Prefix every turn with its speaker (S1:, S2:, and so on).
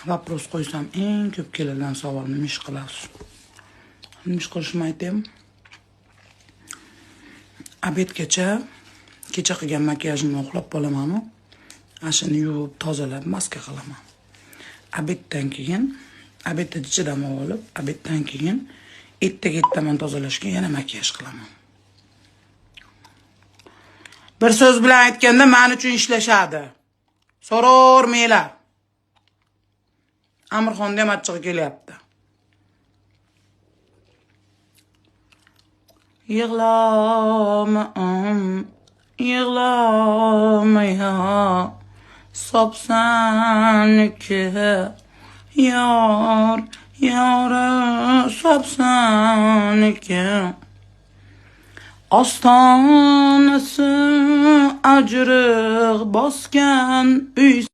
S1: Vapros qo'ysam eng ko'p keladigan savol nima ish qilasiz? Nima ish qilishimni aytayim. Obedgacha kecha qilgan makiyajimni uxlab qolaman. Ashini yuvib, tozalab, maska qilaman. Obeddan keyin, obedda ichidan olib, obeddan keyin ertaga tozalashga yana makiyaj qilaman. Bir so'z bilan aytganda, men uchun ishlashadi. So'ravermanglar. Amirxonda ham achchig'i kelyapti. Yig'lama ya, sopsaniki, yori sopsaniki. Ostonasi ajriq bosgan uy